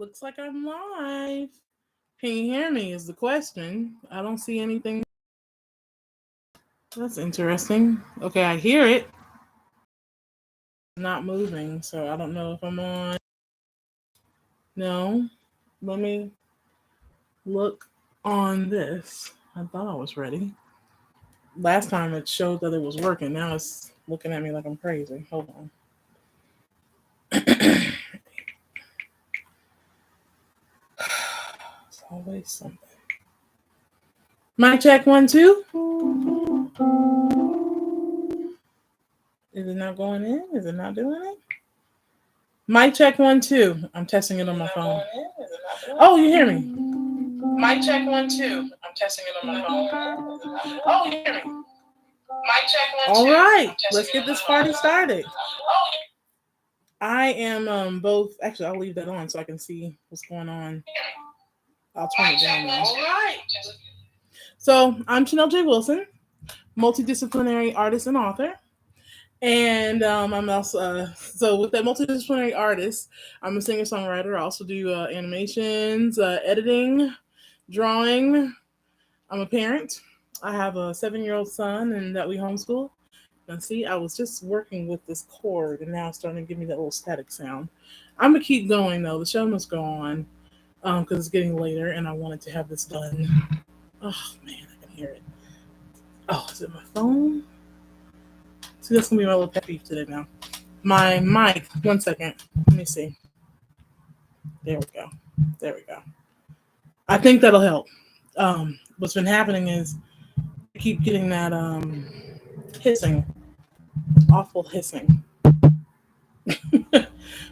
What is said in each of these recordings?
Looks like I'm live. Can you hear me? Is the question. I don't see anything. That's interesting. Okay, I hear it. Not moving, so I don't know if I'm on. No. Let me look on this. I thought I was ready. Last time it showed that it was working. Now it's looking at me like I'm crazy. Hold on. It's always something. Mic check 1, 2. Is it not going in? Is it not doing it? Mic check 1, 2. I'm testing it on my phone. Oh, you hear me? Mic check 1, 2. I'm testing it on my phone. Oh, you hear me? Mic check 1, 2. All right, let's get this party started. I am both. Actually, I'll leave that on so I can see what's going on. I'll turn it down now. All right. So I'm Chanell J. Wilson, multidisciplinary artist and author. And I'm also, so with that multidisciplinary artist, I'm a singer-songwriter. I also do animations, editing, drawing. I'm a parent. I have a 7-year-old son and that we homeschool. And see, I was just working with this cord and now it's starting to give me that little static sound. I'm going to keep going though. The show must go on because it's getting later and I wanted to have this done. Oh man, I can hear it. Oh, is it my phone? See, that's going to be my little pet peeve today now. My mic, 1 second. Let me see. There we go. There we go. I think that'll help. What's been happening is I keep getting that hissing. Awful hissing.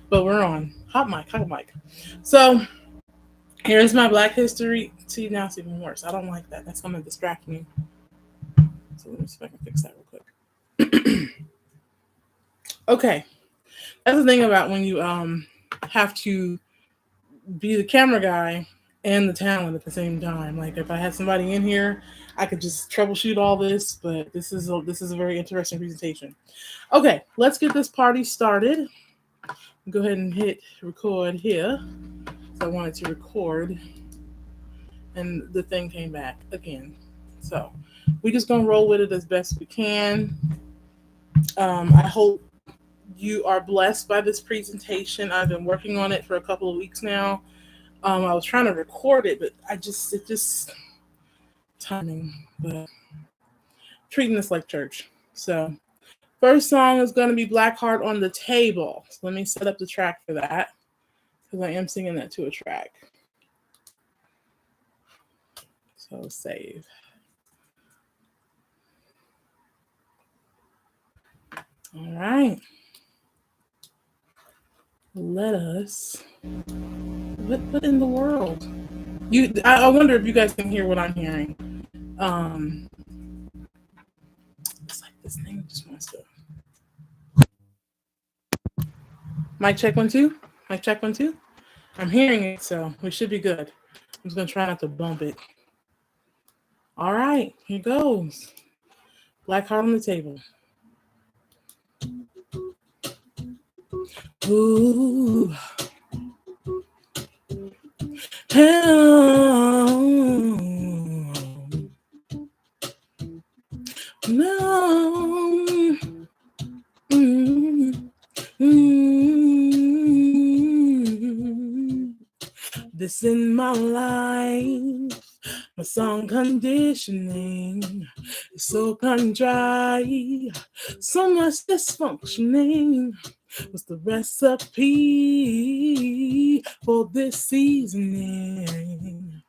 But we're on. Hot mic. So here's my Black History. See, now it's even worse. I don't like that. That's going to distract me. So let me see if I can fix that real quick. Okay. That's the thing about when you have to be the camera guy and the talent at the same time. Like if I had somebody in here, I could just troubleshoot all this, but this is a very interesting presentation. Okay, let's get this party started. Go ahead and hit record here. So I wanted to record and the thing came back again. So we're just gonna roll with it as best we can. I hope you are blessed by this presentation. I've been working on it for a couple of weeks now. I was trying to record it, but it just timing, but treating this like church. So first song is going to be Black Heart on the Table. So let me set up the track for that because I am singing that to a track. So save. All right. Let us. What in the world? I wonder if you guys can hear what I'm hearing. It's like this thing just wants to. Mic check 1, 2. Mic check 1, 2. I'm hearing it, so we should be good. I'm just gonna try not to bump it. All right, here goes. Black Heart on the Table. Ooh. No. This in my life, my song conditioning is so contrite, so much dysfunctioning. What's the recipe for this seasoning?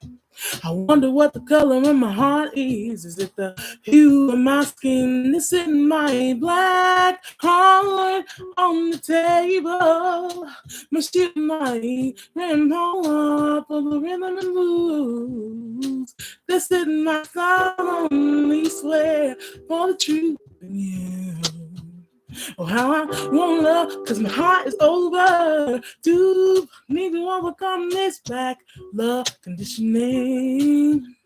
I wonder what the color of my heart is. Is it the hue of my skin? Is it my black heart on the table? My shit, my rainbow for the rhythm and blues. This is my solemnly swear for the truth in you. Oh, how I want love, cause my heart is over. Do need to overcome this black love conditioning.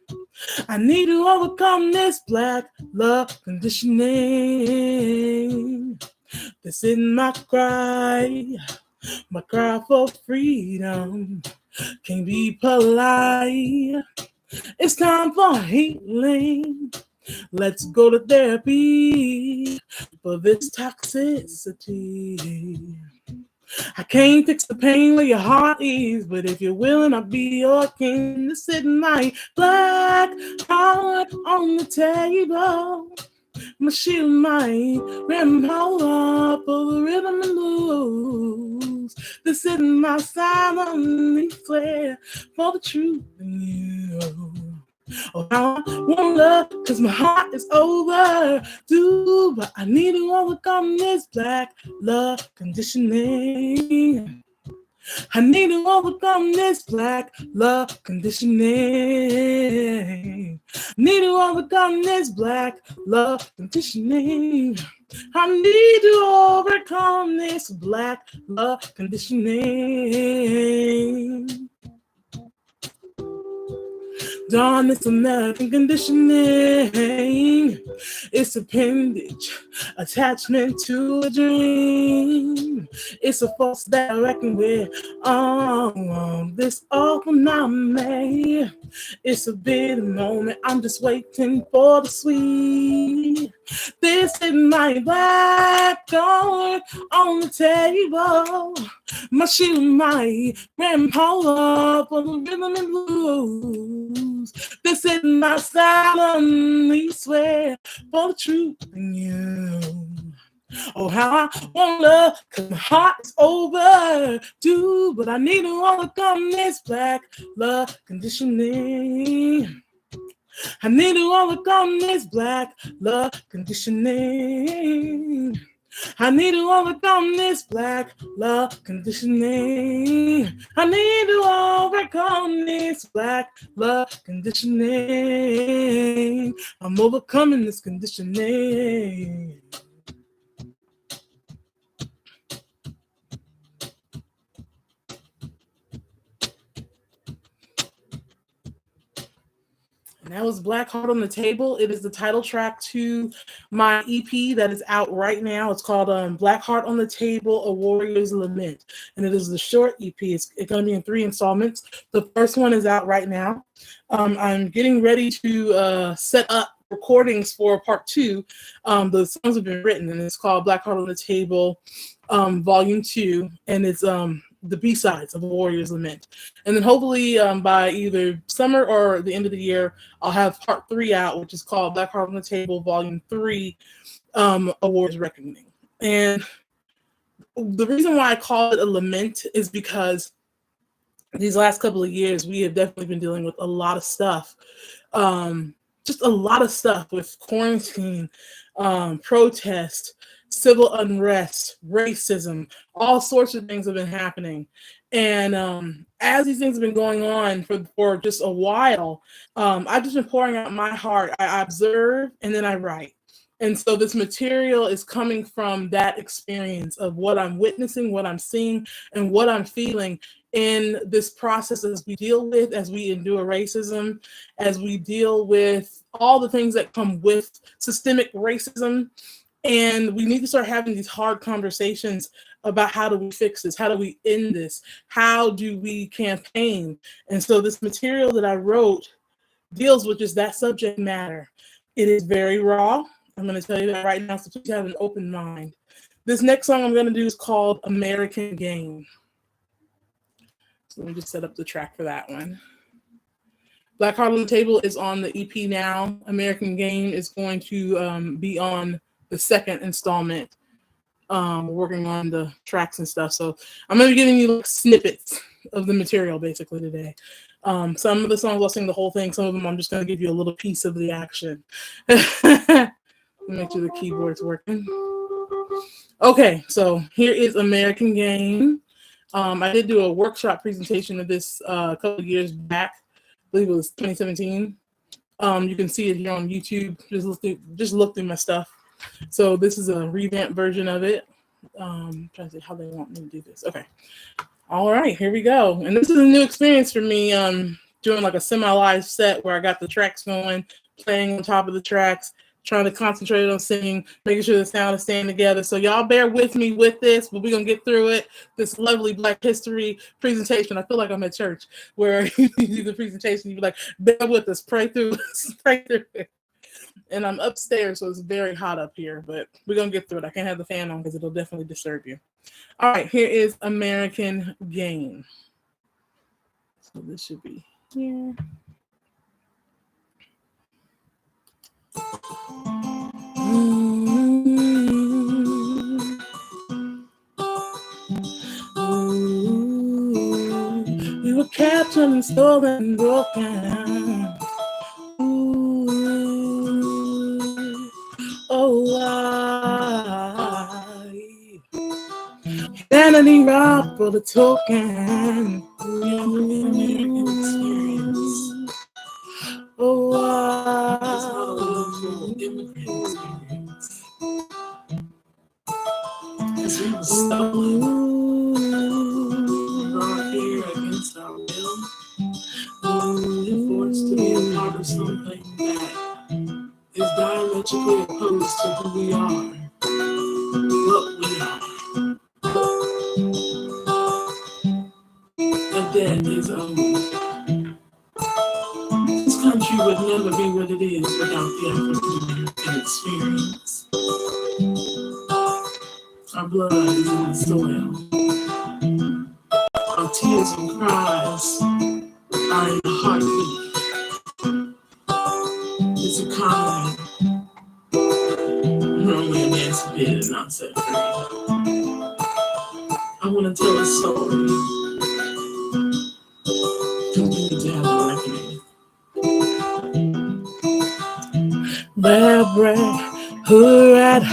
I need to overcome this black love conditioning. This is my cry for freedom. Can't be polite. It's time for healing. Let's go to therapy for this toxicity. I can't fix the pain where your heart is, but if you're willing, I'll be your king to sit my black heart on the table. My shield, my rim, hold up for the rhythm and blues. This is my silent swear for the truth in you. Oh, I want love, cause my heart is overdue, but I need to overcome this black love conditioning. I need to overcome this black love conditioning. Need to overcome this black love conditioning. I need to overcome this black love conditioning. Darn, it's American conditioning. It's appendage, attachment to a dream. It's a force that I reckon with. This awful me. It's a bitter moment. I'm just waiting for the sweet. This is my black card on the table. My shoe, my grandpa for the rhythm and blues. This is my solemnly swear for the truth in you. Oh, how I want love, cause my heart is overdue, but I need to overcome this black love conditioning. I need to overcome this black love conditioning. I need to overcome this black love conditioning. I need to overcome this black love conditioning. I'm overcoming this conditioning. And that was Black Heart on the Table. It is the title track to my EP that is out right now. It's called Black Heart on the Table, A Warrior's Lament. And it is the short EP. It's going to be in 3 installments. The first one is out right now. I'm getting ready to set up recordings for part 2. The songs have been written, and it's called Black Heart on the Table, Volume 2. And it's the B-sides of A Warrior's Lament. And then hopefully by either summer or the end of the year, I'll have part 3 out, which is called Black Heart on the Table, Volume 3, A Warrior's Reckoning. And the reason why I call it a lament is because these last couple of years, we have definitely been dealing with a lot of stuff. Just a lot of stuff with quarantine, protest, civil unrest, racism, all sorts of things have been happening. And as these things have been going on for just a while, I've just been pouring out my heart. I observe and then I write. And so this material is coming from that experience of what I'm witnessing, what I'm seeing, and what I'm feeling in this process as we endure racism, as we deal with all the things that come with systemic racism. And we need to start having these hard conversations about how do we fix this? How do we end this? How do we campaign? And so this material that I wrote deals with just that subject matter. It is very raw. I'm going to tell you that right now, so please have an open mind. This next song I'm going to do is called American Game. So let me just set up the track for that one. Black Heart on the Table is on the EP now. American Game is going to be on the second installment. Working on the tracks and stuff. So I'm going to be giving you like snippets of the material basically today. Some of the songs I'll sing the whole thing. Some of them I'm just going to give you a little piece of the action. Make sure the keyboard's working. Okay, so here is American Game. I did do a workshop presentation of this a couple of years back. I believe it was 2017. You can see it here on YouTube. Just look through my stuff. So this is a revamped version of it. Trying to see how they want me to do this. Okay. All right, here we go. And this is a new experience for me, doing like a semi-live set where I got the tracks going, playing on top of the tracks, trying to concentrate on singing, making sure the sound is staying together. So y'all bear with me with this, but we're going to get through it. This lovely Black History presentation. I feel like I'm at church where you do the presentation. You be like, bear with us, pray through it. And I'm upstairs, so it's very hot up here, but we're going to get through it. I can't have the fan on because it'll definitely disturb you. All right, here is American Game. So this should be here. We were captured and stolen and broken. Humanity robbed for the token. American experience. It's not a local immigrant experience. Because we were stolen, brought here against our will, and forced to be a part of something that is diametrically opposed to who we are, what we are. The debt is owed. This country would never be what it is without the African American experience. Our blood is in the soil. Our tears and cries are in the heartbeat. This economy, we're only emancipated, not set free. I want to tell a story. Because we need to have a reckoning. Lab rat, hood rat,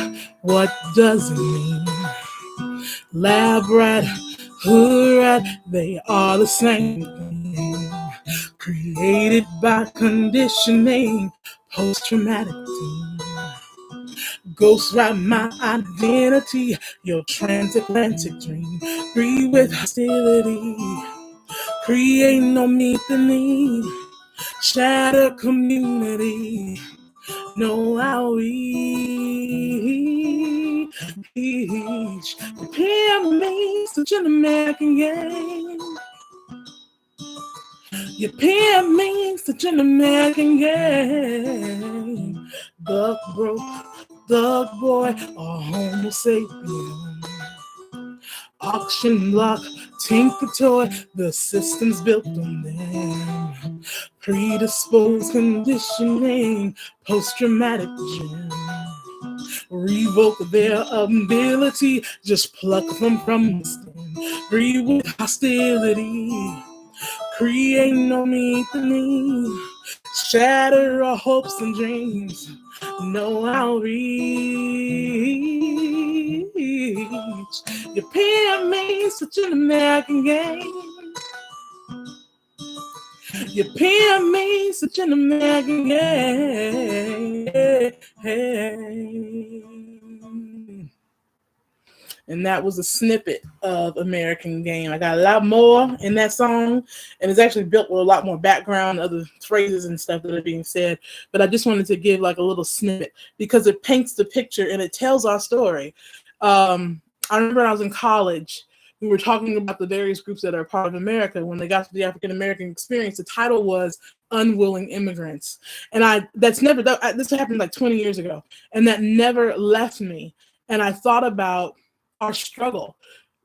what does it mean? Lab rat, hood rat, they are the same thing. Created by conditioning, post-traumatic team. Ghost ride my identity, your transatlantic dream. Breathe with hostility, create no meet the need. Shatter community, no outreach. The pyramids, such an American game. Your pyramids, such an American game. Buck broke, thug boy, or homo sapien. Auction block, tinker toy, the system's built on them. Predisposed conditioning, post-traumatic gem. Revoke their ability, just pluck them from the stem. Breathe with hostility, create no meet the need. Shatter our hopes and dreams, no outreach. Your pyramids, such an American game. Your pyramids, such an American game. And that was a snippet of American Game. I got a lot more in that song, and it's actually built with a lot more background, other phrases and stuff that are being said. But I just wanted to give like a little snippet because it paints the picture and it tells our story. I remember when I was in college, we were talking about the various groups that are part of America. When they got to the African American experience, the title was Unwilling Immigrants. And this happened like 20 years ago, and that never left me. And I thought about our struggle.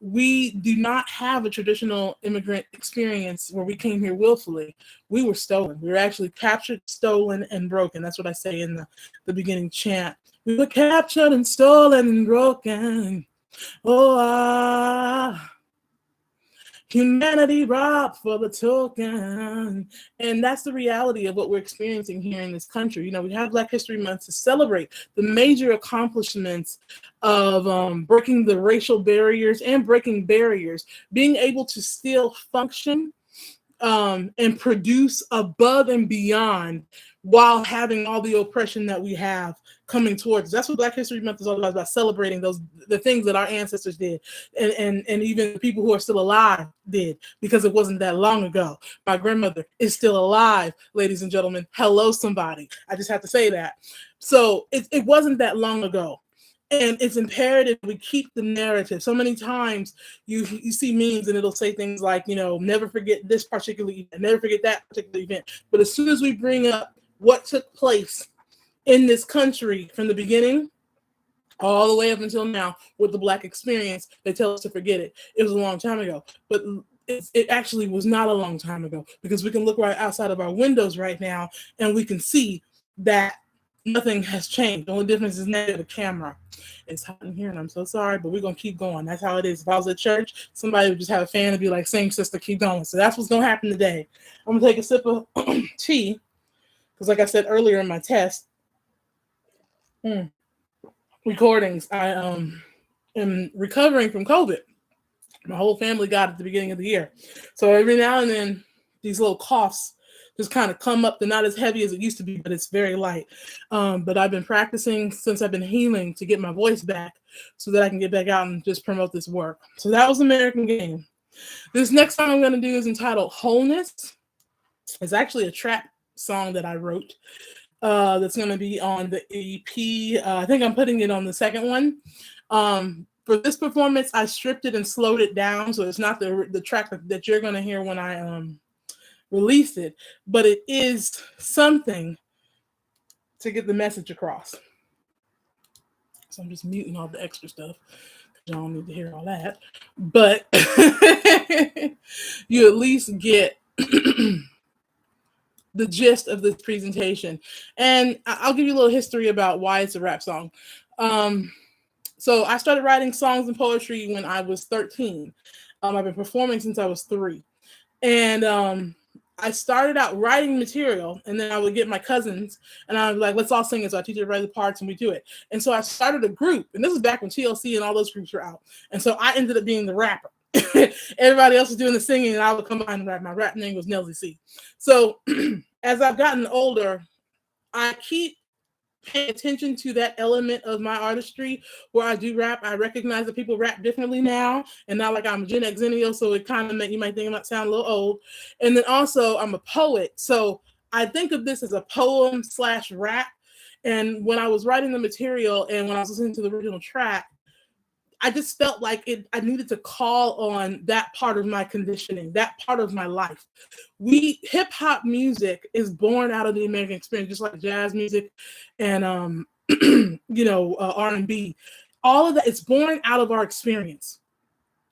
We do not have a traditional immigrant experience where we came here willfully. We were stolen. We were actually captured, stolen, and broken. That's what I say in the beginning chant. We were captured and stolen and broken. Humanity robbed for the token. And that's the reality of what we're experiencing here in this country. You know, we have Black History Month to celebrate the major accomplishments of breaking the racial barriers and breaking barriers, being able to still function and produce above and beyond while having all the oppression that we have coming towards us. That's what Black History Month is all about celebrating the things that our ancestors did, and even the people who are still alive did, because it wasn't that long ago. My grandmother is still alive, ladies and gentlemen. Hello, somebody. I just have to say that. So it wasn't that long ago. And it's imperative we keep the narrative. So many times you see memes and it'll say things like, never forget this particular event, never forget that particular event. But as soon as we bring up what took place in this country from the beginning all the way up until now with the Black experience, they tell us to forget it. It was a long time ago. But it actually was not a long time ago, because we can look right outside of our windows right now and we can see that nothing has changed. The only difference is now the camera. It's hot in here and I'm so sorry, but we're going to keep going. That's how it is. If I was at church, somebody would just have a fan and be like, sing, sister, keep going. So that's what's going to happen today. I'm going to take a sip of tea, because like I said earlier in my test recordings, I am recovering from COVID. My whole family got it at the beginning of the year. So every now and then, these little coughs just kind of come up. They're not as heavy as it used to be, but it's very light. But I've been practicing since I've been healing to get my voice back so that I can get back out and just promote this work. So that was American Game. This next song I'm going to do is entitled Wholeness. It's actually a trap song that I wrote that's going to be on the EP. I think I'm putting it on the second one. For this performance, I stripped it and slowed it down, so it's not the track that you're going to hear when I release it, but it is something to get the message across. So I'm just muting all the extra stuff, because you don't need to hear all that. But you at least get the gist of this presentation. And I'll give you a little history about why it's a rap song. So I started writing songs and poetry when I was 13. I've been performing since I was 3. And I started out writing material, and then I would get my cousins, and I was like, let's all sing it. So I teach everybody the parts, and we do it. And so I started a group, and this is back when TLC and all those groups were out. And so I ended up being the rapper. Everybody else was doing the singing, and I would come behind and rap. My rap name was Nelsie C. So as I've gotten older, I keep paying attention to that element of my artistry where I do rap. I recognize that people rap differently now, and now like I'm a Gen X Xennial, so it kind of you might think I might sound a little old. And then also I'm a poet, so I think of this as a poem / rap. And when I was writing the material and when I was listening to the original track, I just felt like I needed to call on that part of my conditioning, that part of my life. Hip hop music is born out of the American experience, just like jazz music and R&B. All of that, it's born out of our experience.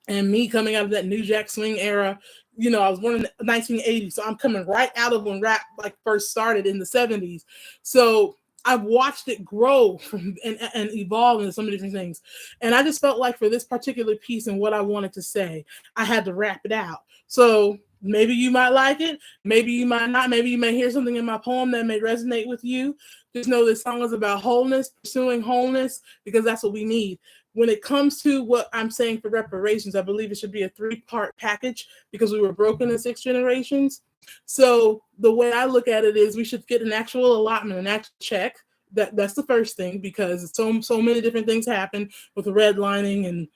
And me coming out of that New Jack Swing era, I was born in 1980, so I'm coming right out of when rap first started in the 70s. So I've watched it grow and evolve into so many different things. And I just felt like for this particular piece and what I wanted to say, I had to wrap it out. So maybe you might like it. Maybe you might not. Maybe you may hear something in my poem that may resonate with you. Just know this song is about wholeness, pursuing wholeness, because that's what we need. When it comes to what I'm saying for reparations, I believe it should be a 3-part package, because we were broken in 6 generations. So the way I look at it is we should get an actual allotment, an actual check. That's the first thing, because so many different things happen with redlining and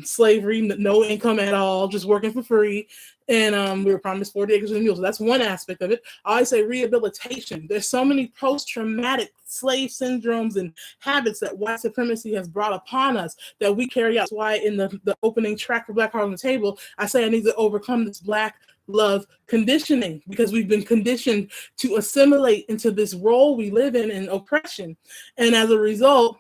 slavery, no income at all, just working for free. And we were promised 40 acres and mules. So that's one aspect of it. I always say rehabilitation. There's so many post-traumatic slave syndromes and habits that white supremacy has brought upon us that we carry out. That's why in the opening track for Black Heart on the Table, I say I need to overcome this Black love conditioning, because we've been conditioned to assimilate into this role we live in oppression. And as a result,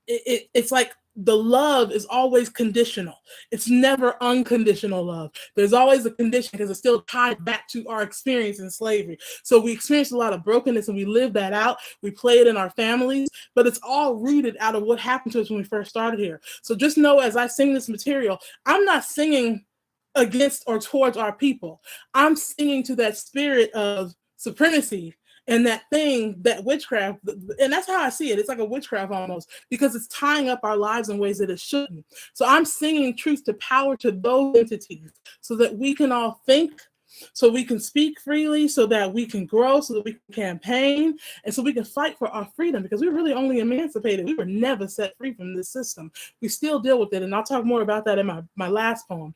it's like the love is always conditional. It's never unconditional love. There's always a condition, because it's still tied back to our experience in slavery. So we experience a lot of brokenness and we live that out. We play it in our families, but it's all rooted out of what happened to us when we first started here. So just know, as I sing this material, I'm not singing against or towards our people. I'm singing to that spirit of supremacy and that thing, that witchcraft. And that's how I see it. It's like a witchcraft almost, because it's tying up our lives in ways that it shouldn't. So I'm singing truth to power to those entities so that we can all think so we can speak freely, so that we can grow, so that we can campaign, and so we can fight for our freedom, because we were really only emancipated. We were never set free from this system. We still deal with it, and I'll talk more about that in my last poem.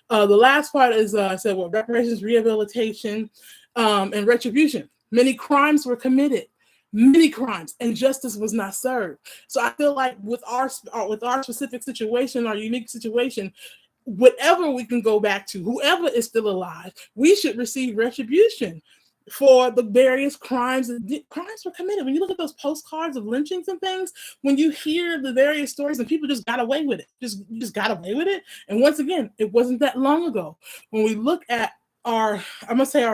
The last part is, I said, well, reparations, rehabilitation, and retribution. Many crimes were committed, many crimes, and justice was not served. So I feel like with our specific situation, our unique situation, whatever we can go back to, whoever is still alive, we should receive retribution for the various crimes were committed. When you look at those postcards of lynchings and things, when you hear the various stories and people just got away with it, just got away with it. And once again, it wasn't that long ago. When we look at our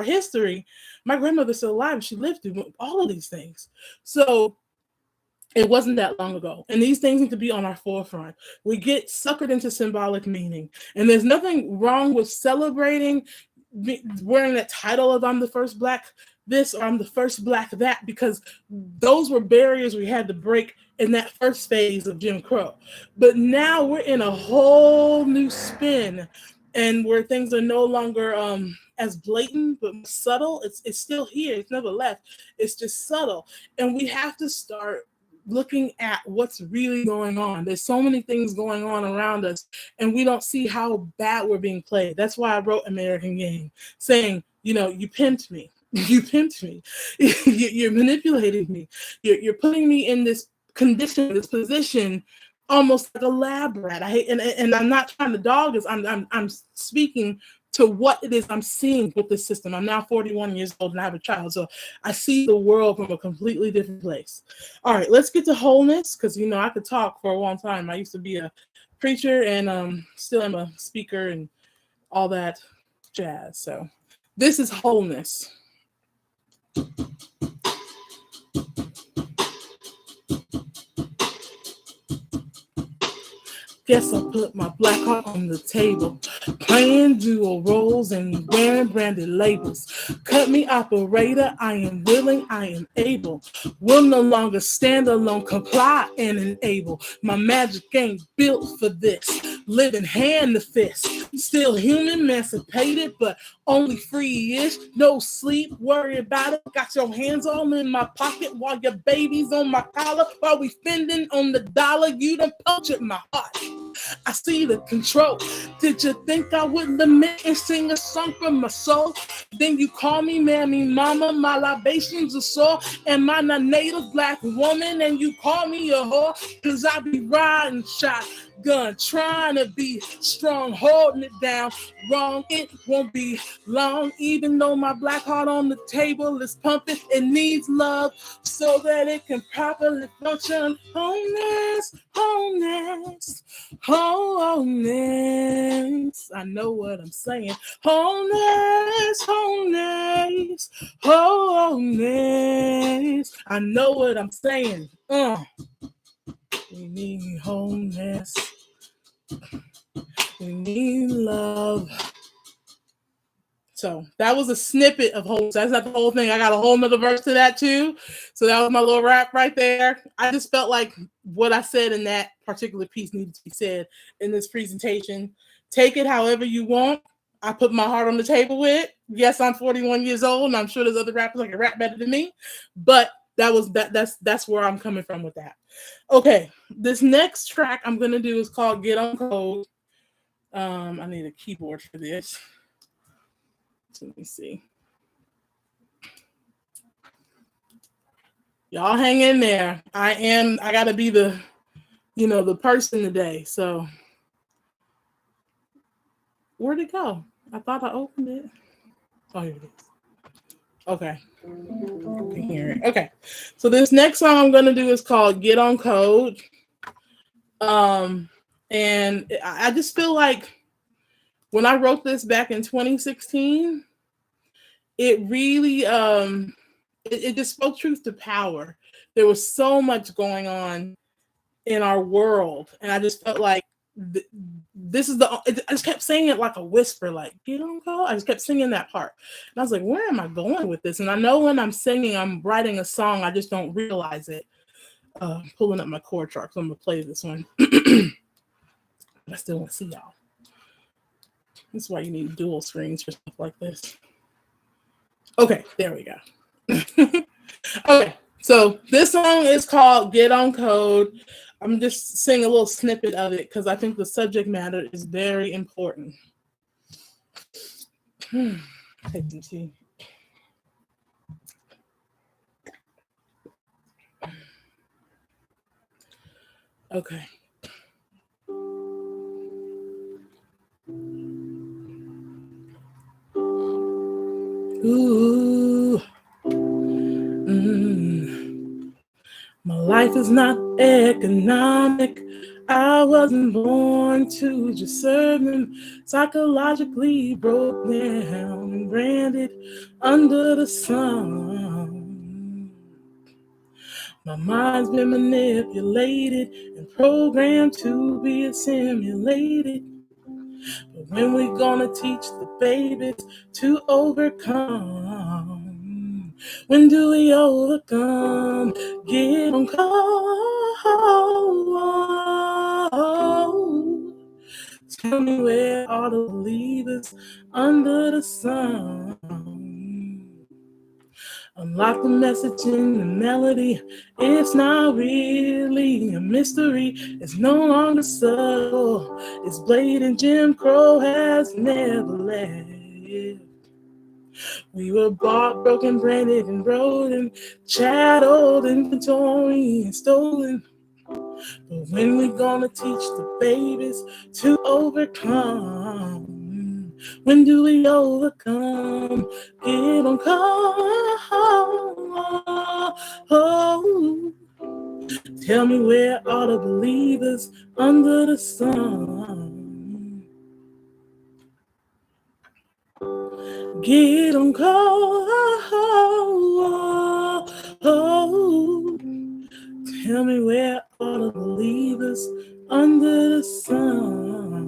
history, my grandmother's still alive and she lived through all of these things. So it wasn't that long ago. And these things need to be on our forefront. We get suckered into symbolic meaning. And there's nothing wrong with celebrating wearing that title of I'm the first Black this or I'm the first Black that, because those were barriers we had to break in that first phase of Jim Crow. But now we're in a whole new spin, and where things are no longer as blatant but subtle. It's still here. It's never left. It's just subtle. And we have to start looking at what's really going on. There's so many things going on around us, and we don't see how bad we're being played. That's why I wrote American Game, saying, you pimped me. You pimped me. You're manipulating me. You're putting me in this condition, this position, almost like a lab rat. I hate, and I'm not trying to dog this. I'm speaking to what it is I'm seeing with the system. I'm now 41 years old and I have a child, so I see the world from a completely different place. All right, let's get to wholeness, because I could talk for a long time. I used to be a preacher and still am a speaker and all that jazz. So this is wholeness. Guess I'll put my black heart on the table, playing dual roles and wearing branded labels. Cut me, operator, I am willing, I am able. Will no longer stand alone, comply and enable. My magic ain't built for this, living hand to fist. Still human, emancipated, but only free-ish. No sleep, worry about it. Got your hands all in my pocket while your baby's on my collar. While we fending on the dollar, you done punctured my heart. I see the control. Did you think I would lament and sing a song from my soul? Then you call me mammy mama, my libations are sore. Am I not native Black woman and you call me a whore? Cause I be riding shotgun, trying to be strong, holding it down. Wrong, it won't be long. Even though my black heart on the table is pumping, it needs love so that it can properly function. Wholeness, wholeness, wholeness. I know what I'm saying. Wholeness, wholeness, wholeness. I know what I'm saying. We need wholeness. We need love. So that was a snippet of wholeness. That's not the whole thing. I got a whole nother verse to that too. So that was my little rap right there. I just felt like what I said in that particular piece needed to be said in this presentation. Take it however you want. I put my heart on the table with it. Yes, I'm 41 years old, and I'm sure there's other rappers that can rap better than me. But that's where I'm coming from with that. Okay, this next track I'm gonna do is called Get On Code. I need a keyboard for this. So let me see. Y'all hang in there. I gotta be the person today. So where'd it go? I thought I opened it. Oh, here it is. Okay. You can hear it. Okay. So this next song I'm gonna do is called Get On Code. And I just feel like when I wrote this back in 2016, it really it just spoke truth to power. There was so much going on in our world, and I just felt like this is I just kept saying it like a whisper, like get on code. I just kept singing that part, and I was like, where am I going with this? And I know when I'm singing, I'm writing a song, I just don't realize it. Pulling up my chord chart, so I'm gonna play this one. I still want to see y'all. That's why you need dual screens for stuff like this. Okay, there we go. Okay, so this song is called Get on Code. I'm just singing a little snippet of it because I think the subject matter is very important. Take some tea. Okay. Ooh. My life is not economic. I wasn't born to just serve them. Psychologically broke down and branded under the sun. My mind's been manipulated and programmed to be assimilated. But when we gonna teach the babies to overcome? When do we overcome? Get on call. Tell me where are the believers under the sun? Unlock the message in the melody. It's not really a mystery. It's no longer subtle. It's blatant. Jim Crow has never left. We were bought, broken, branded, and broken, chatteled, inventory, and stolen. But when we gonna teach the babies to overcome? When do we overcome? Get on call. Oh, tell me where are the believers under the sun? Get on call. Oh, tell me where are the believers under the sun?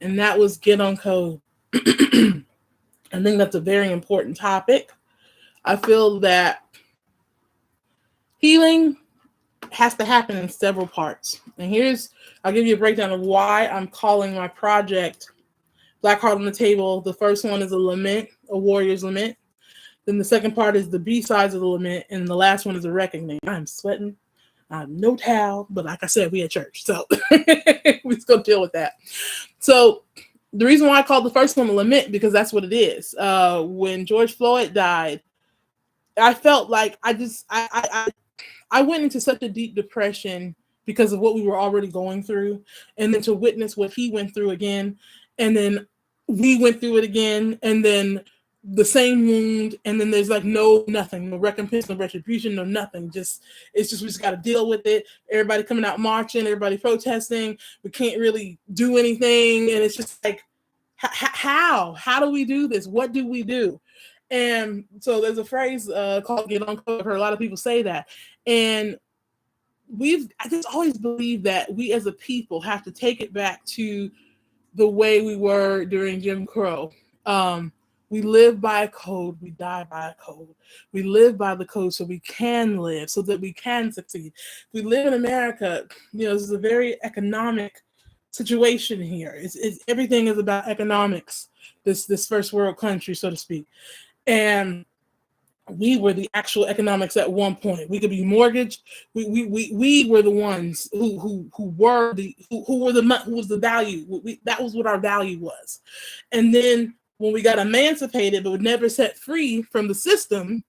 And that was Get on Code. I think that's a very important topic. I feel that healing has to happen in several parts. And I'll give you a breakdown of why I'm calling my project Black Heart on the Table. The first one is a lament, a warrior's lament. Then the second part is the B-sides of the lament. And the last one is a reckoning. I'm sweating. I have no towel, but like I said, we at church. So we're just going to deal with that. So the reason why I called the first one a lament, because that's what it is. When George Floyd died, I felt like I went into such a deep depression because of what we were already going through. And then to witness what he went through again. And then we went through it again. And then the same wound. And then there's like nothing, no recompense, no retribution, no nothing. We just got to deal with it. Everybody coming out marching, everybody protesting. We can't really do anything. And it's just like, how do we do this? What do we do? And so there's a phrase called Get on Code. I've heard a lot of people say that. And I just always believe that we as a people have to take it back to the way we were during Jim Crow. We live by a code, we die by a code. We live by the code so we can live, so that we can succeed. We live in America, this is a very economic situation here. Everything is about economics, this first world country, so to speak. And we were the actual economics at one point. We could be mortgaged. We were the ones who was the value. That was what our value was. And then when we got emancipated, but were never set free from the system,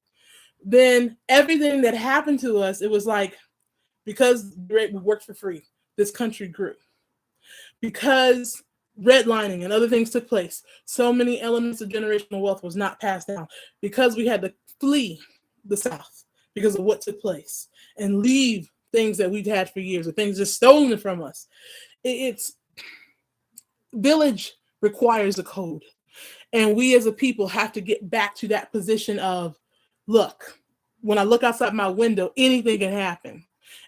then everything that happened to us, it was like, because we worked for free, this country grew. Because redlining and other things took place, so many elements of generational wealth was not passed down, because we had to flee the South because of what took place and leave things that we've had for years, or things just stolen from us. It's village requires a code. And we as a people have to get back to that position of, look, when I look outside my window, anything can happen.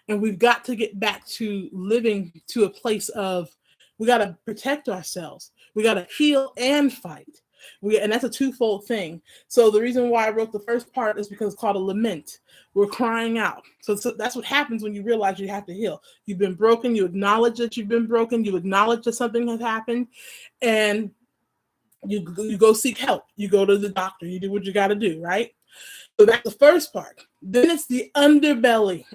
And we've got to get back to living to a place of, we got to protect ourselves. We got to heal and fight. And that's a twofold thing. So the reason why I wrote the first part is because it's called a lament. We're crying out. So that's what happens when you realize you have to heal. You've been broken. You acknowledge that you've been broken. You acknowledge that something has happened, and you go seek help. You go to the doctor. You do what you got to do, right? So that's the first part. Then it's the underbelly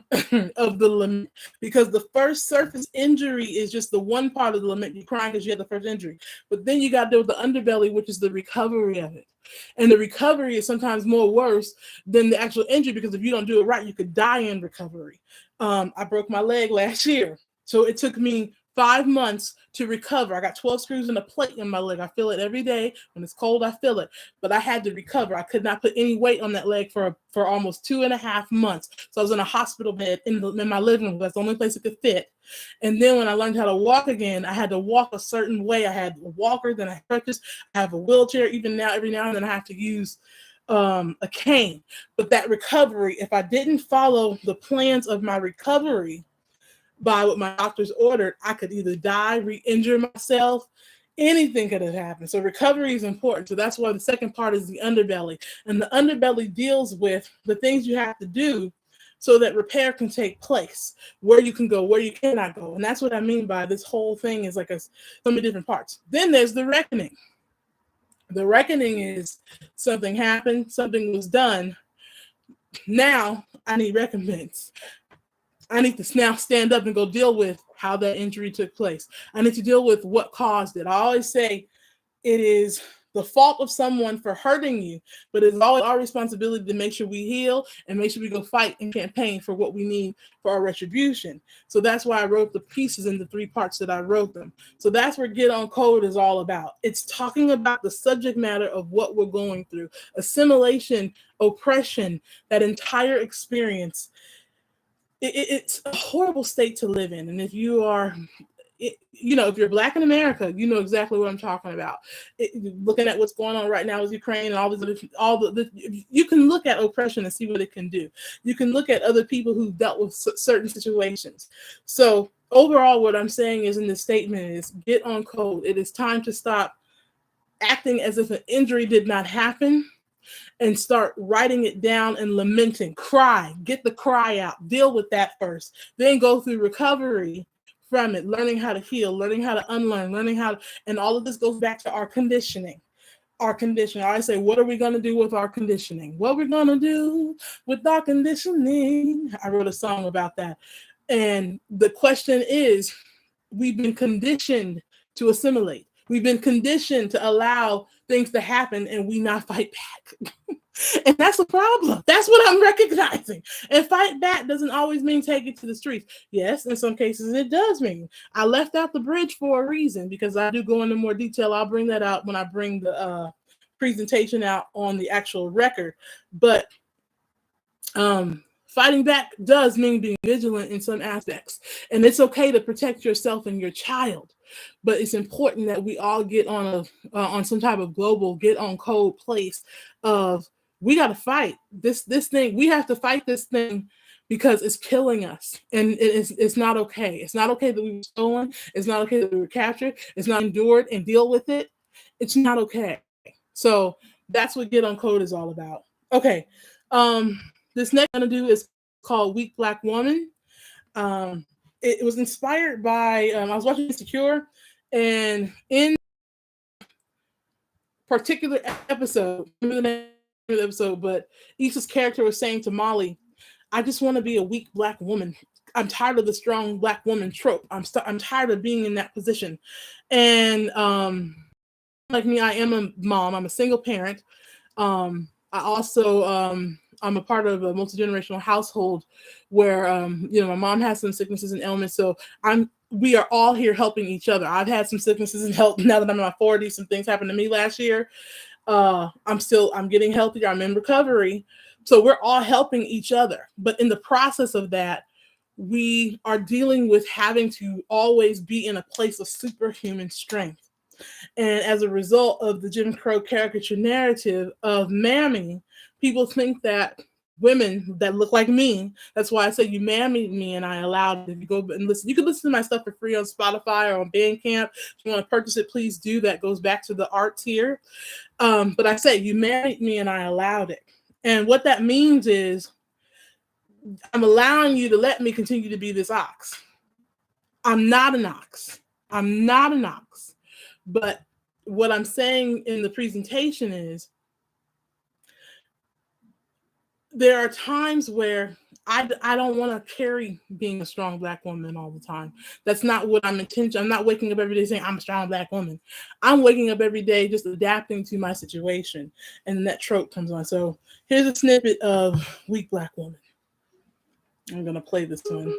of the lament, because the first surface injury is just the one part of the lament. You're crying because you had the first injury. But then you got to deal with the underbelly, which is the recovery of it. And the recovery is sometimes more worse than the actual injury, because if you don't do it right, you could die in recovery. I broke my leg last year. So it took me 5 months to recover. I got 12 screws and a plate in my leg. I feel it every day. When it's cold, I feel it. But I had to recover. I could not put any weight on that leg for almost 2.5 months. So I was in a hospital bed in my living room. That's the only place it could fit. And then when I learned how to walk again, I had to walk a certain way. I had a walker, then I had crutches. I have a wheelchair. Even now, every now and then I have to use a cane. But that recovery, if I didn't follow the plans of my recovery by what my doctors ordered, I could either die, re-injure myself, anything could have happened. So recovery is important. So that's why the second part is the underbelly. And the underbelly deals with the things you have to do so that repair can take place, where you can go, where you cannot go. And that's what I mean by this whole thing is like so many different parts. Then there's the reckoning. The reckoning is something happened, something was done. Now I need recompense. I need to now stand up and go deal with how that injury took place. I need to deal with what caused it. I always say it is the fault of someone for hurting you, but it's always our responsibility to make sure we heal and make sure we go fight and campaign for what we need for our retribution. So that's why I wrote the pieces in the 3 parts that I wrote them. So that's where Get on Code is all about. It's talking about the subject matter of what we're going through, assimilation, oppression, that entire experience. It's a horrible state to live in. And if you are, if you're Black in America, you know exactly what I'm talking about. Looking at what's going on right now with Ukraine and you can look at oppression and see what it can do. You can look at other people who dealt with certain situations. So overall, what I'm saying is in this statement is get on code. It is time to stop acting as if an injury did not happen, and start writing it down and lamenting. Cry, get the cry out, deal with that first, then go through recovery from it, learning how to heal, learning how to unlearn, and all of this goes back to our conditioning. I say, what are we going to do with our conditioning? What we're going to do with our conditioning. I wrote a song about that. And the question is, we've been conditioned to assimilate. We've been conditioned to allow things to happen and we not fight back. And that's a problem. That's what I'm recognizing. And fight back doesn't always mean take it to the streets. Yes, in some cases it does mean. I left out the bridge for a reason, because I do go into more detail. I'll bring that out when I bring the presentation out on the actual record. But fighting back does mean being vigilant in some aspects. And it's okay to protect yourself and your child. But it's important that we all get on some type of global get on code place of, we got to fight this thing. We have to fight this thing because it's killing us. And it's not okay. It's not okay that we were stolen. It's not okay that we were captured. It's not endured and deal with it. It's not okay. So that's what Get on Code is all about. Okay. This next I'm going to do is called Weak Black Woman. It was inspired by, I was watching Insecure, and in particular episode, remember the name of the episode, but Issa's character was saying to Molly, I just want to be a weak Black woman. I'm tired of the strong Black woman trope. I'm tired of being in that position. And like me, I am a mom. I'm a single parent. I also, I'm a part of a multi-generational household where, my mom has some sicknesses and ailments. So we are all here helping each other. I've had some sicknesses and health now that I'm in my 40s. Some things happened to me last year. I'm getting healthier. I'm in recovery. So we're all helping each other. But in the process of that, we are dealing with having to always be in a place of superhuman strength. And as a result of the Jim Crow caricature narrative of Mammy, people think that women that look like me. That's why I say you married me and I allowed it. If you go and listen, you can listen to my stuff for free on Spotify or on Bandcamp. If you want to purchase it, please do. That goes back to the art tier. But I say you married me and I allowed it. And what that means is I'm allowing you to let me continue to be this ox. I'm not an ox. I'm not an ox. But what I'm saying in the presentation is there are times where I don't want to carry being a strong Black woman all the time. That's not what I'm intention. I'm not waking up every day saying I'm a strong Black woman. I'm waking up every day just adapting to my situation. And that trope comes on. So here's a snippet of Weak Black Woman. I'm going to play this one.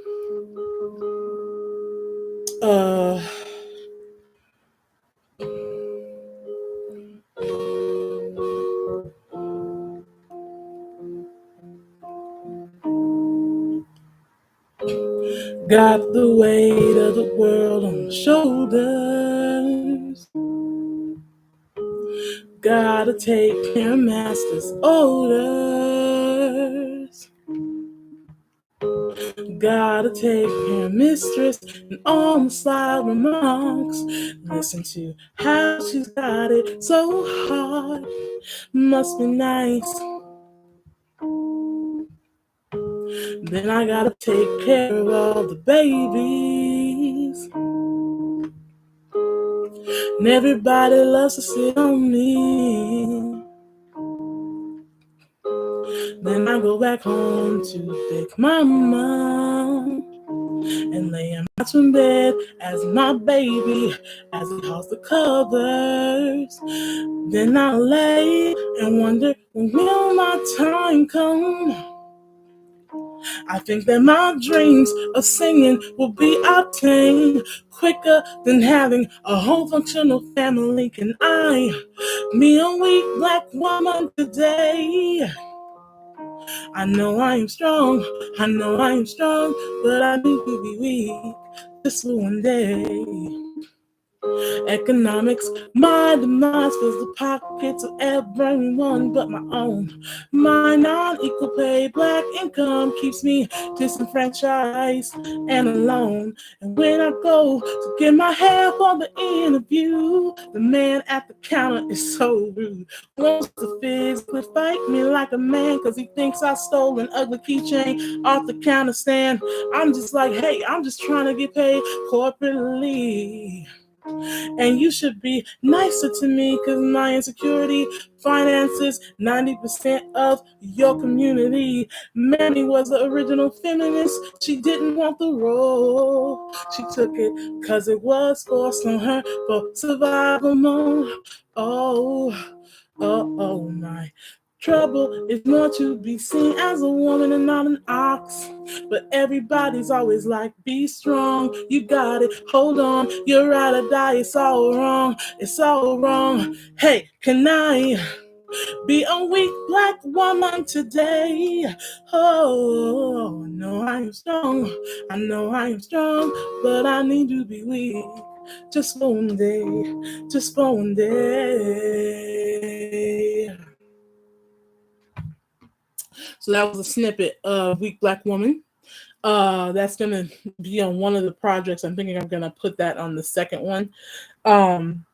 Got the weight of the world on my shoulders. Gotta take care of master's orders. Gotta take care of mistress and on the side remarks. Listen to how she's got it so hard. Must be nice. Then I gotta take care of all the babies. And everybody loves to sit on me. Then I go back home to Big Mama and lay him out in bed as my baby as he hauls the covers. Then I lay and wonder, when will my time come? I think that my dreams of singing will be obtained quicker than having a whole functional family. Can I be a weak Black woman today? I know I am strong, I know I am strong, but I need to be weak just for one day. Economics, my demise fills the pockets of everyone but my own. My non-equal pay Black income keeps me disenfranchised and alone. And when I go to get my hair for the interview, the man at the counter is so rude. Wants to physically fight me like a man because he thinks I stole an ugly keychain off the counter stand. I'm just like, hey, I'm just trying to get paid corporately. And you should be nicer to me because my insecurity finances 90% of your community. Mammy was the original feminist. She didn't want the role. She took it because it was forced on her for survival mode. Oh, my. Trouble is more to be seen as a woman and not an ox. But everybody's always like, be strong, you got it, hold on, you're right or die, it's all wrong, it's all wrong. Hey, can I be a weak Black woman today? Oh, I know I am strong, I know I am strong, but I need to be weak just for one day, just for one day. So that was a snippet of Weak Black Woman. That's gonna be on one of the projects. I'm thinking I'm gonna put that on the second one. And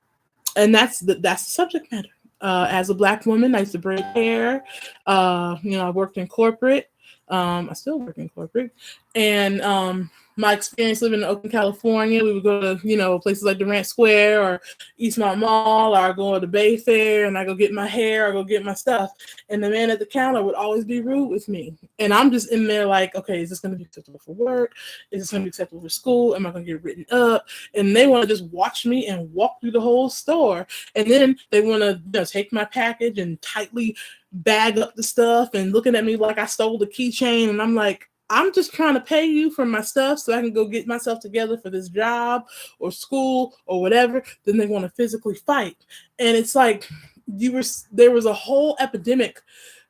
that's the subject matter. As a Black woman, I used to braid hair. I worked in corporate. I still work in corporate. And my experience living in Oakland, California, we would go to, places like Durant Square or Eastmont Mall, or I go to Bay Fair and I go get my hair, or go get my stuff. And the man at the counter would always be rude with me. And I'm just in there like, okay, is this going to be acceptable for work? Is this going to be acceptable for school? Am I going to get written up? And they want to just watch me and walk through the whole store. And then they want to take my package and tightly bag up the stuff and looking at me like I stole the keychain. And I'm like, I'm just trying to pay you for my stuff so I can go get myself together for this job or school or whatever. Then they want to physically fight. And it's like there was a whole epidemic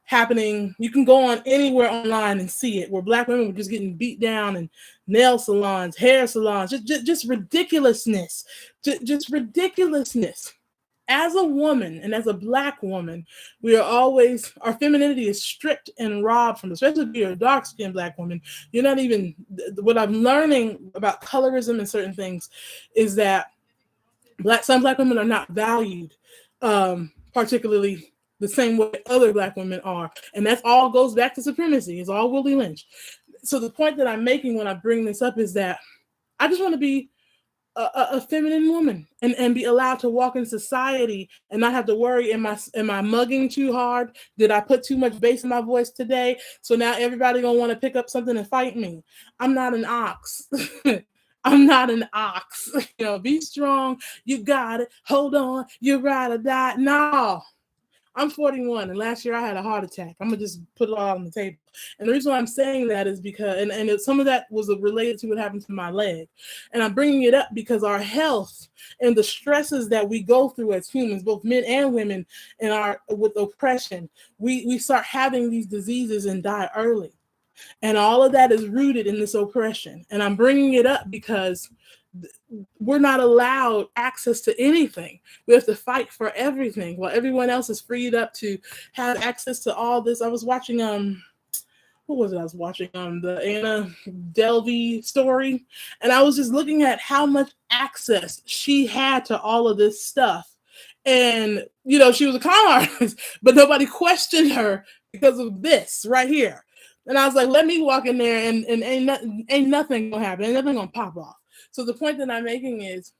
happening. You can go on anywhere online and see it, where Black women were just getting beat down in nail salons, hair salons, just ridiculousness, just ridiculousness. as a woman and as a Black woman, we are always, our femininity is stripped and robbed from, especially if you're a dark-skinned Black woman. You're not even, what I'm learning about colorism and certain things is that some Black women are not valued, particularly the same way other Black women are. And that's all goes back to supremacy. It's all Willie Lynch. So the point that I'm making when I bring this up is that I just want to be a feminine woman and be allowed to walk in society and not have to worry, am I mugging too hard? Did I put too much bass in my voice today? So now everybody gonna want to pick up something and fight me. I'm not an ox. I'm not an ox. Be strong. You got it. Hold on. You're right or die. No. I'm 41, and last year I had a heart attack. I'm going to just put it all on the table. And the reason why I'm saying that is because, some of that was related to what happened to my leg. And I'm bringing it up because our health and the stresses that we go through as humans, both men and women, with oppression, we start having these diseases and die early. And all of that is rooted in this oppression. And I'm bringing it up because we're not allowed access to anything. We have to fight for everything while everyone else is freed up to have access to all this. I was watching, what was it I was watching? The Anna Delvey story. And I was just looking at how much access she had to all of this stuff. And, she was a con artist, but nobody questioned her because of this right here. And I was like, let me walk in there and ain't nothing gonna happen. Ain't nothing gonna pop off. So the point that I'm making is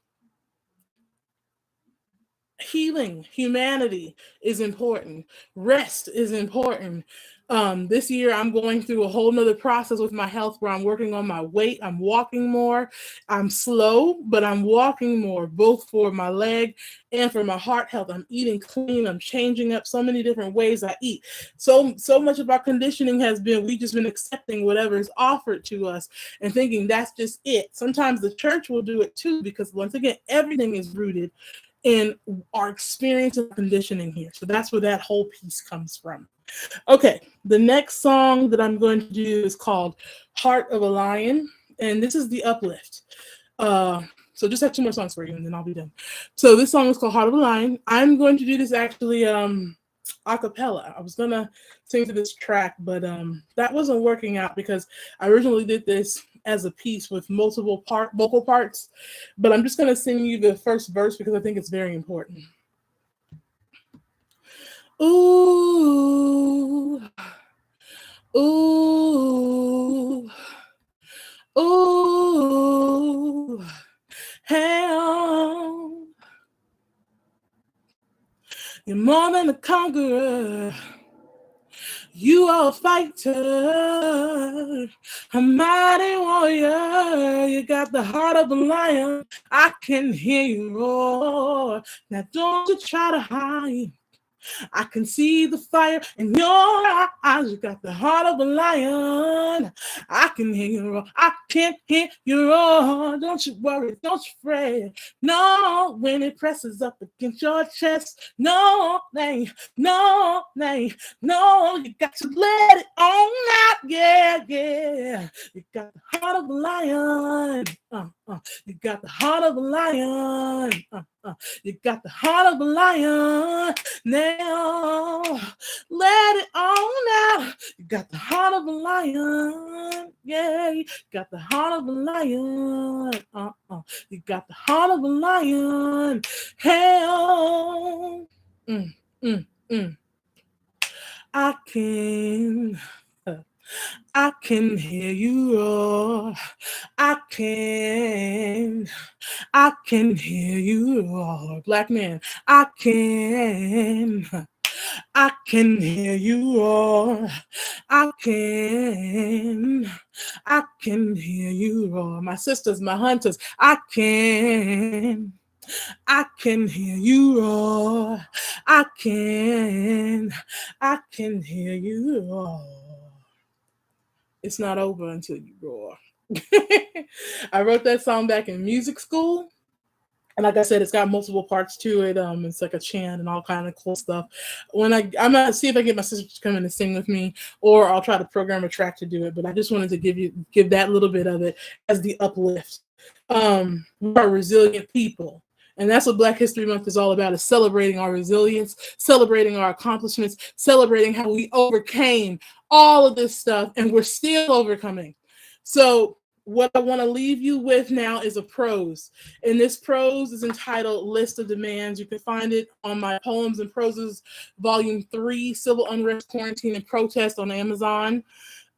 healing, humanity is important. Rest is important. This year, I'm going through a whole nother process with my health where I'm working on my weight. I'm walking more. I'm slow, but I'm walking more, both for my leg and for my heart health. I'm eating clean. I'm changing up so many different ways I eat. So much of our conditioning has been, we've just been accepting whatever is offered to us and thinking that's just it. Sometimes the church will do it too, because once again, everything is rooted in our experience of conditioning here. So that's where that whole piece comes from. Okay, the next song that I'm going to do is called Heart of a Lion, and this is the uplift. So just have 2 more songs for you, and then I'll be done. So this song is called Heart of a Lion. I'm going to do this actually a cappella. I was going to sing to this track, but that wasn't working out because I originally did this as a piece with multiple vocal parts, but I'm just going to sing you the first verse because I think it's very important. Ooh, ooh, ooh, hell, you're more than a conqueror. You are a fighter, a mighty warrior. You got the heart of a lion. I can hear you roar. Now don't you try to hide. I can see the fire in your eyes. You got the heart of a lion. I can hear you roar. I can hear you roar. Don't you worry. Don't you fret. No, when it presses up against your chest. No, no. You got to let it on out. Yeah. You got the heart of a lion. You got the heart of a lion. You got the heart of a lion. Now, let it on out. You got the heart of a lion. Yeah, you got the heart of a lion. You got the heart of a lion. Hell. I can hear you roar. I can hear you roar. Black man, I can hear you roar. I can hear you roar. My sisters, my hunters, I can hear you roar. I can hear you roar. It's not over until you roar. I wrote that song back in music school. And like I said, it's got multiple parts to it. It's like a chant and all kind of cool stuff. When I'm gonna see if I get my sister to come in and sing with me, or I'll try to program a track to do it. But I just wanted to give that little bit of it as the uplift. We are resilient people, And that's what Black History Month is all about, is celebrating our resilience, celebrating our accomplishments, celebrating how we overcame all of this stuff and we're still overcoming. So what I want to leave you with now is a prose. And this prose is entitled List of Demands. You can find it on my Poems and Proses Volume 3, Civil Unrest, Quarantine, and Protest on Amazon.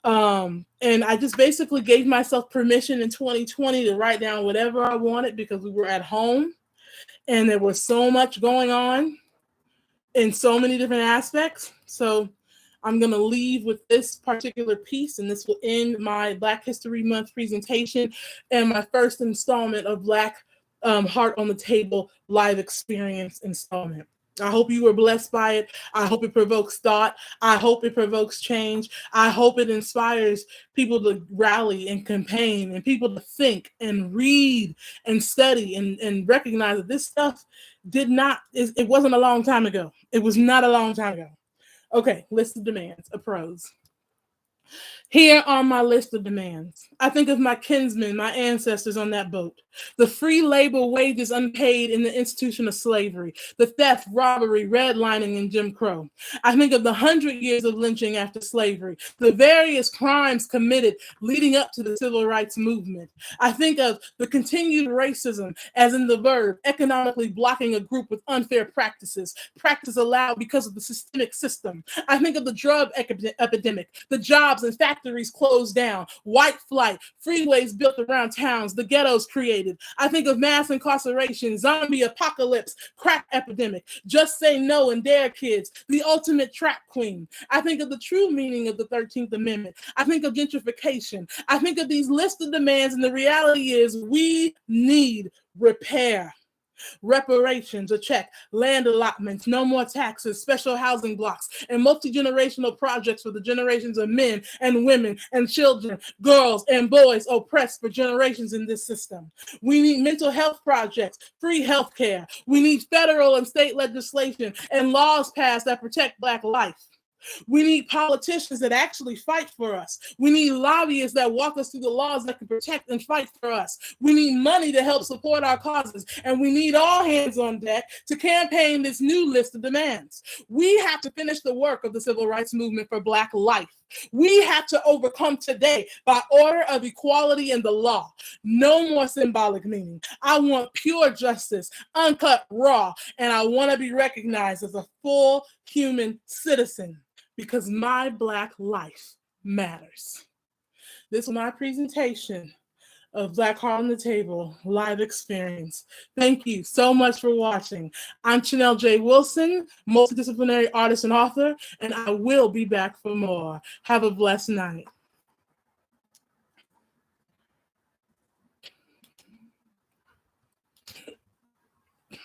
And I just basically gave myself permission in 2020 to write down whatever I wanted because we were at home and there was so much going on in so many different aspects. So I'm going to leave with this particular piece, and this will end my Black History Month presentation and my first installment of Black Heart on the Table live experience installment. I hope you were blessed by it. I hope it provokes thought. I hope it provokes change. I hope it inspires people to rally and campaign and people to think and read and study and recognize that this stuff it wasn't a long time ago. It was not a long time ago. Okay, list of demands, a prose. Here are my list of demands. I think of my kinsmen, my ancestors on that boat, the free labor wages unpaid in the institution of slavery, the theft, robbery, redlining, and Jim Crow. I think of the 100 years of lynching after slavery, the various crimes committed leading up to the civil rights movement. I think of the continued racism, as in the verb, economically blocking a group with unfair practices, practice allowed because of the systemic system. I think of the drug epidemic, the jobs and factories closed down, white flight, freeways built around towns, the ghettos created. I think of mass incarceration, zombie apocalypse, crack epidemic, just say no and dare kids, the ultimate trap queen. I think of the true meaning of the 13th Amendment. I think of gentrification. I think of these lists of demands, and the reality is we need repair. Reparations, a check, land allotments, no more taxes, special housing blocks, and multi-generational projects for the generations of men and women and children, girls and boys oppressed for generations in this system. We need mental health projects, free health care. We need federal and state legislation and laws passed that protect Black life. We need politicians that actually fight for us. We need lobbyists that walk us through the laws that can protect and fight for us. We need money to help support our causes. And we need all hands on deck to campaign this new list of demands. We have to finish the work of the civil rights movement for Black life. We have to overcome today by order of equality in the law. No more symbolic meaning. I want pure justice, uncut, raw, and I want to be recognized as a full human citizen because my Black life matters. This is my presentation of Black Heart on the Table live experience. Thank you so much for watching. I'm Chanell J. Wilson, multidisciplinary artist and author, and I will be back for more. Have a blessed night.